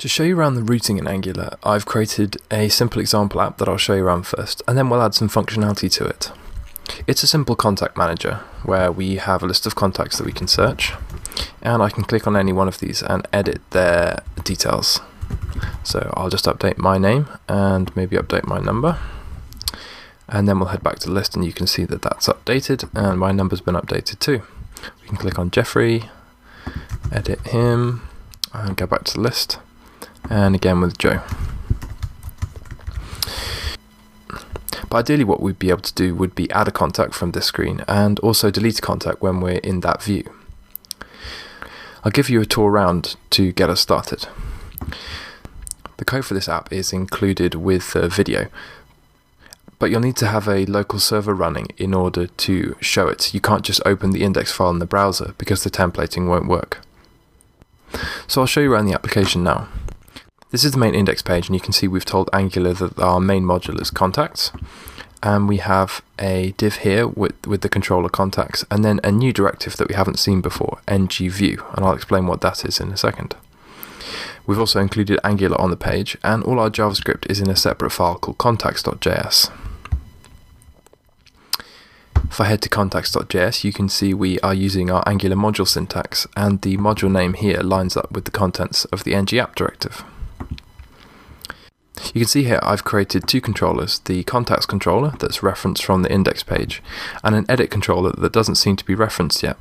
To show you around the routing in Angular, I've created a simple example app that I'll show you around first, and then we'll add some functionality to it. It's a simple contact manager, where we have a list of contacts that we can search, and I can click on any one of these and edit their details. So I'll just update my name, and maybe update my number, and then we'll head back to the list, and you can see that that's updated, and my number's been updated too. We can click on Jeffrey, edit him, and go back to the list. And again with Joe. But ideally what we'd be able to do would be add a contact from this screen and also delete a contact when we're in that view. I'll give you a tour around to get us started. The code for this app is included with the video, but you'll need to have a local server running in order to show it. You can't just open the index file in the browser because the templating won't work. So I'll show you around the application now. This is the main index page, and you can see we've told Angular that our main module is contacts, and we have a div here with the controller contacts, and then a new directive that we haven't seen before, ngView, and I'll explain what that is in a second. We've also included Angular on the page, and all our JavaScript is in a separate file called contacts.js. If I head to contacts.js, you can see we are using our Angular module syntax, and the module name here lines up with the contents of the ng-app directive. You can see here I've created two controllers, the contacts controller that's referenced from the index page, and an edit controller that doesn't seem to be referenced yet.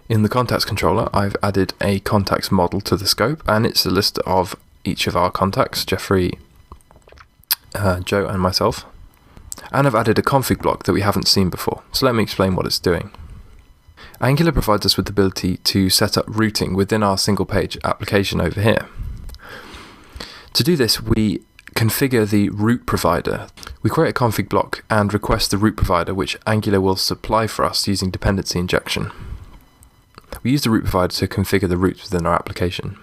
In the contacts controller, I've added a contacts model to the scope, and it's a list of each of our contacts, Jeffrey, Joe and myself. And I've added a config block that we haven't seen before, so let me explain what it's doing. Angular provides us with the ability to set up routing within our single page application over here. To do this, we configure the route provider. We create a config block and request the route provider, which Angular will supply for us using dependency injection. We use the route provider to configure the routes within our application.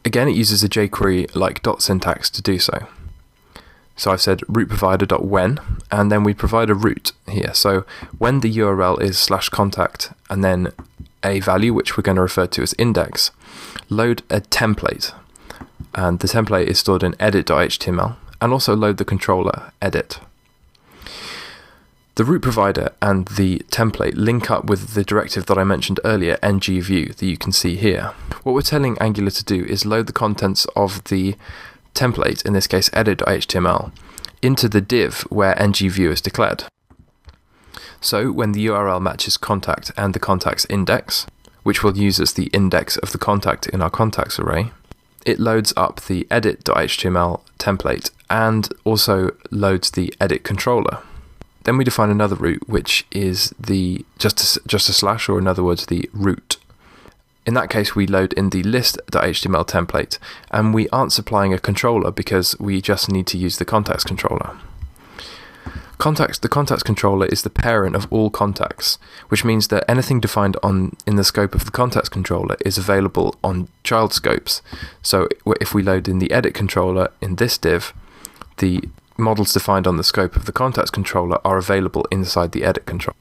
Again, it uses a jQuery-like dot syntax to do so. So I've said route provider.when, and then we provide a route here. So when the URL is /contact and then a value, which we're going to refer to as index, load a template. And the template is stored in edit.html, and also load the controller edit. The route provider and the template link up with the directive that I mentioned earlier, ngView, that you can see here. What we're telling Angular to do is load the contents of the template, in this case edit.html, into the div where ngView is declared. So when the URL matches contact and the contact's index, which we'll use as the index of the contact in our contacts array, it loads up the edit.html template and also loads the edit controller. Then we define another route, which is just a slash, or in other words, the root. In that case, we load in the list.html template, and we aren't supplying a controller because we just need to use the contacts controller. The contacts controller is the parent of all contacts, which means that anything defined in the scope of the contacts controller is available on child scopes. So if we load in the edit controller in this div, the models defined on the scope of the contacts controller are available inside the edit controller.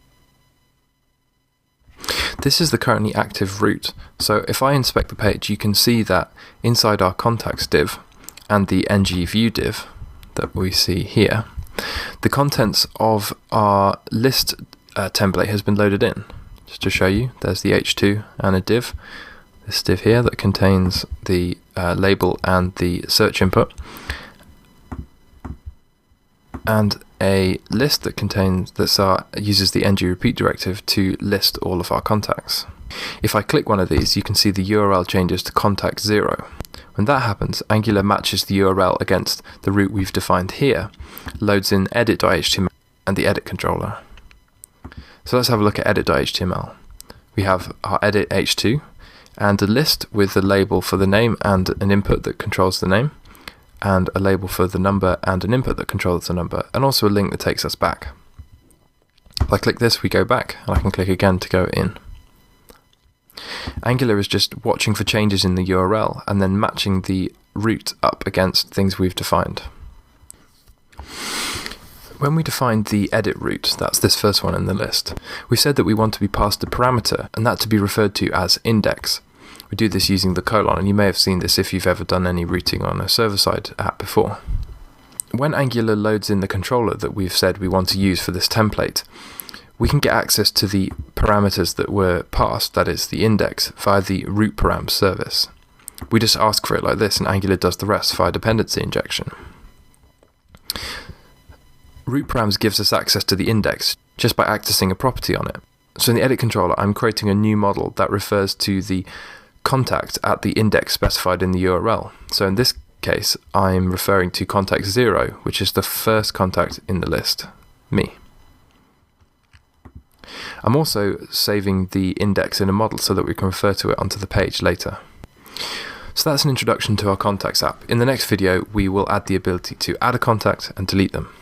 This is the currently active route. So if I inspect the page, you can see that inside our contacts div and the ngView div that we see here, the contents of our list template has been loaded in. Just to show you, there's the h2 and a div, this div here that contains the label and the search input, and a list that uses the ngRepeat directive to list all of our contacts. If I click one of these, you can see the URL changes to contact 0. When that happens, Angular matches the URL against the route we've defined here, loads in edit.html and the edit controller. So let's have a look at edit.html. We have our edit h2 and a list with the label for the name and an input that controls the name, and a label for the number and an input that controls the number, and also a link that takes us back. If I click this, we go back, and I can click again to go in. Angular is just watching for changes in the URL and then matching the route up against things we've defined. When we defined the edit route, that's this first one in the list, we said that we want to be passed a parameter and that to be referred to as index. We do this using the colon, and you may have seen this if you've ever done any routing on a server-side app before. When Angular loads in the controller that we've said we want to use for this template, we can get access to the parameters that were passed, that is, the index, via the root param service. We just ask for it like this, and Angular does the rest via dependency injection. Root params gives us access to the index just by accessing a property on it. So in the edit controller, I'm creating a new model that refers to the contact at the index specified in the URL. So in this case, I'm referring to contact 0, which is the first contact in the list, me. I'm also saving the index in a model so that we can refer to it onto the page later. So that's an introduction to our contacts app. In the next video, we will add the ability to add a contact and delete them.